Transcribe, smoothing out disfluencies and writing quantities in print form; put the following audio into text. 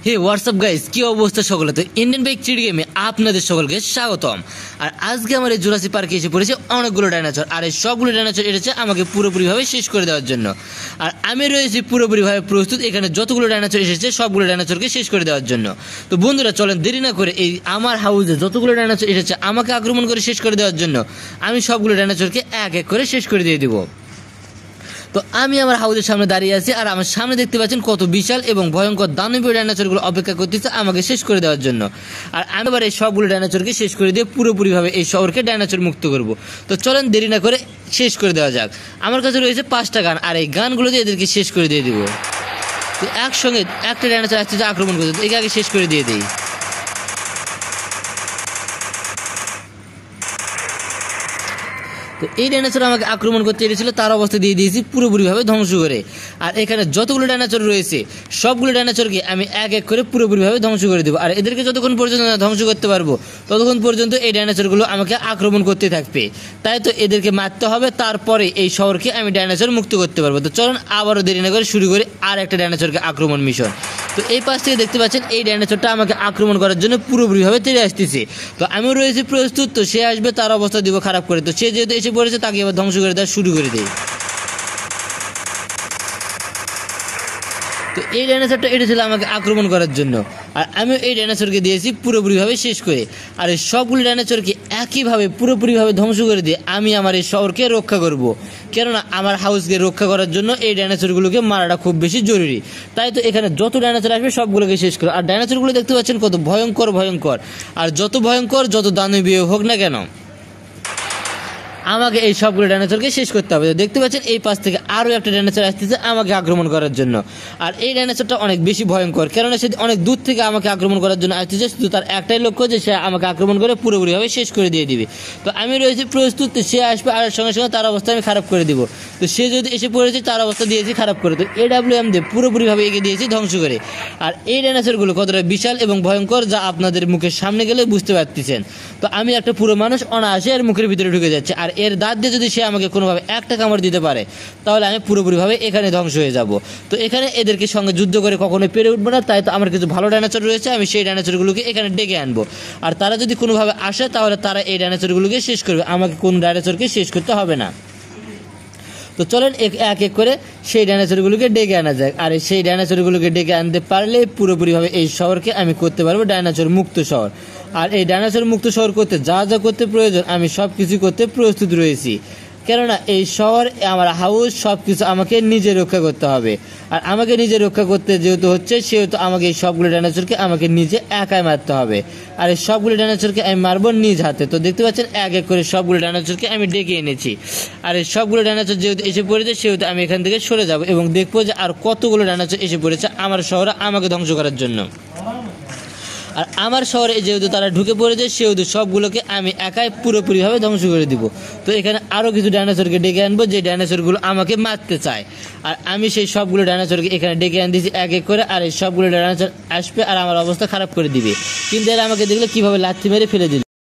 হে WhatsApp guys, কি অবস্থা সকলে? তো ইন্ডিয়ান বাইক চিট গেমে আপনাদের সকলকে স্বাগতম। আর আজকে আমার এই জুরাসিক পার্কে এসে পড়েছে অনেকগুলো ডাইনোসর। আর এই সবগুলো ডাইনোসর এসেছে আমাকে পুরোপুরিভাবে শেষ করে দেওয়ার জন্য। আর আমি রয়েছি পুরোপুরিভাবে প্রস্তুত এখানে যতগুলো ডাইনোসর এসেছে সবগুলো ডাইনোসরকে শেষ করে দেওয়ার জন্য। তো বন্ধুরা চলেন দেরি না করে এই আমার হাউসে যতগুলো ডাইনোসর এসেছে আমাকে আক্রমণ করে শেষ করে দেওয়ার জন্য আমি সবগুলো ডাইনোসরকে এক এক করে শেষ করে দিয়ে দিব। তো আমি আমার হাউসের সামনে দাঁড়িয়ে আছি আর আমার সামনে দেখতে পাচ্ছেন কত বিশাল এবং ভয়ঙ্কর দানবীয় ডাইনোসরগুলো অপেক্ষা করতেছে আমাকে শেষ করে দেওয়ার জন্য। আর আমি এবার এই সবগুলো ডাইনোসরকে শেষ করে দিয়ে পুরোপুরিভাবে এই শহরকে ডাইনোসর মুক্ত করব। তো চলেন দেরি না করে শেষ করে দেওয়া যাক। আমার কাছে রয়েছে 5টা গান আর এই গানগুলো দিয়ে এদেরকে শেষ করে দিয়ে দিব। তো একসঙ্গে একটা ডাইনোসর আসছে যে আক্রমণ করতে, একে আগে শেষ করে দিয়ে দিই। তো এই ডাইনোসর আমাকে আক্রমণ করতে এসেছিল, তার অবস্থা দিয়ে দিয়েছি পুরোপুরিভাবে ধ্বংস করে। আর এখানে যতগুলো ডাইনোসর রয়েছে সবগুলো ডাইনোসরকে আমি এক এক করে পুরোপুরিভাবে ধ্বংস করে দেবো। আর এদেরকে যতক্ষণ পর্যন্ত ধ্বংস করতে পারবো ততক্ষণ পর্যন্ত এই ডাইনোসরগুলো আমাকে আক্রমণ করতে থাকবে। তাই তো এদেরকে মারতে হবে, তারপরে এই শহরকে আমি ডাইনোসর মুক্ত করতে পারবো। তো চলুন আবারও দেরি না করে শুরু করে আর একটা ডাইনোসরকে আক্রমণ মিশন। তো এই পাশ থেকে দেখতে পাচ্ছেন এই ডাইনোসরটা আমাকে আক্রমণ করার জন্য পুরোপুরিভাবে তেড়ে আসতেছে। তো আমিও রয়েছি প্রস্তুত, তো সে আসবে, তার অবস্থা দিব খারাপ করে। তো সে যেহেতু এসে পড়েছে তাকে এবার ধ্বংস করে দেওয়া শুরু করে দেয়। তো এই ডাইনোসরটা এটা ছিল আমাকে আক্রমণ করার জন্য, আর আমিও এই ডাইনোসরকে দিয়েছি পুরোপুরিভাবে শেষ করে। আর এই সবগুলো ডাইনোসরকে একইভাবে পুরোপুরিভাবে ধ্বংস করে দিয়ে আমি আমার এই শহরকে রক্ষা করব। কেননা আমার হাউসকে রক্ষা করার জন্য এই ডাইনোসরগুলোকে মারাটা খুব বেশি জরুরি। তাই তো এখানে যত ডাইনোসর আসবে সবগুলোকে শেষ করো। আর ডাইনোসরগুলো দেখতে পাচ্ছেন কত ভয়ঙ্কর ভয়ঙ্কর। আর যত ভয়ঙ্কর যত দানবীয় হোক না কেন আমাকে এই সবগুলো ডাইনোসরকে শেষ করতে হবে। দেখতে পাচ্ছেন এই পাশ থেকে আরও একটা ডাইনোসর আসতেছে আমাকে আক্রমণ করার জন্য। আর এই ডাইনোসরটা অনেক বেশি ভয়ঙ্কর, কেননা সে অনেক দূর থেকে আমাকে আক্রমণ করার জন্য আসতেছে। শুধু তার একটাই লক্ষ্য যে সে আমাকে আক্রমণ করে পুরোপুরিভাবে শেষ করে দিয়ে দিবে। তো আমি রয়েছি প্রস্তুত, সে আসবে আর সঙ্গে সঙ্গে তার অবস্থা আমি খারাপ করে দিব। তো সে যদি এসে পড়েছে তার অবস্থা দিয়েছি খারাপ করে। তো AWM দিয়ে পুরোপুরিভাবে এগিয়ে দিয়েছি ধ্বংস করে। আর এই ডাইনোসরগুলো কতটা বিশাল এবং ভয়ঙ্কর যা আপনাদের মুখের সামনে গেলে বুঝতে পারতেছেন। তো আমি একটা পুরো মানুষ অনায়াসে এর মুখের ভিতরে ঢুকে যাচ্ছে। আর এর দাঁত দিয়ে যদি সে আমাকে কোনোভাবে একটা কামড় দিতে পারে তাহলে আমি পুরোপুরিভাবে এখানে ধ্বংস হয়ে যাব। তো এখানে এদেরকে সঙ্গে যুদ্ধ করে কখনোই পেরে উঠবো না। তাই তো আমার কিছু ভালো ডাইনোসর রয়েছে, আমি সেই ডাইনোসরগুলোকে এখানে ডেকে আনবো। আর তারা যদি কোনোভাবে আসে তাহলে তারা এই ডাইনোসরগুলোকে শেষ করবে, আমাকে কোন ডাইনোসরকে শেষ করতে হবে না। তো চলেন এক এক করে সেই ডাইনোসরগুলোকে ডেকে আনা যায়। আর সেই ডাইনোসরগুলোকে ডেকে আনতে পারলে পুরোপুরিভাবে এই শহরকে আমি করতে পারবো ডাইনোসর মুক্ত শহর। আর এই ডাইনোসর মুক্ত শহর করতে যা যা করতে প্রয়োজন আমি সব কিছু করতে প্রস্তুত রয়েছি, কেননা এই শহর আমার হাউস সব কিছু আমাকে নিজে রক্ষা করতে হবে। আর আমাকে নিজে রক্ষা করতে যেহেতু হচ্ছে সেহেতু আমাকে এই সবগুলো ডাইনোসরকে আমাকে নিজে একাই মারতে হবে। আর এই সবগুলো ডাইনোসরকে আমি মারবো নিজ হাতে। তো দেখতে পাচ্ছেন এক এক করে সবগুলো ডাইনোসরকে আমি ডেকে এনেছি। আর এই সবগুলো ডাইনোসর যেহেতু এসে পড়েছে সেহেতু আমি এখান থেকে সরে যাব এবং দেখবো যে আর কতগুলো ডাইনোসর এসে পড়েছে আমার শহরে আমাকে ধ্বংস করার জন্য। আর আমার শহরে যেহেতু তারা ঢুকে পড়েছে সেহেতু সবগুলোকে আমি একাই পুরোপুরিভাবে ধ্বংস করে দিব। তো এখানে আরও কিছু ডাইনোসরকে ডেকে আনবো যে ডাইনোসরগুলো আমাকে মারতে চায়। আর আমি সেই সবগুলো ডাইনোসরকে এখানে ডেকে আনতেছি এক এক করে। আর এই সবগুলো ডাইনোসর আসবে আর আমার অবস্থা খারাপ করে দিবে, কিন্তু এরা আমাকে দেখলে কীভাবে লাথি মেরে ফেলে দিল।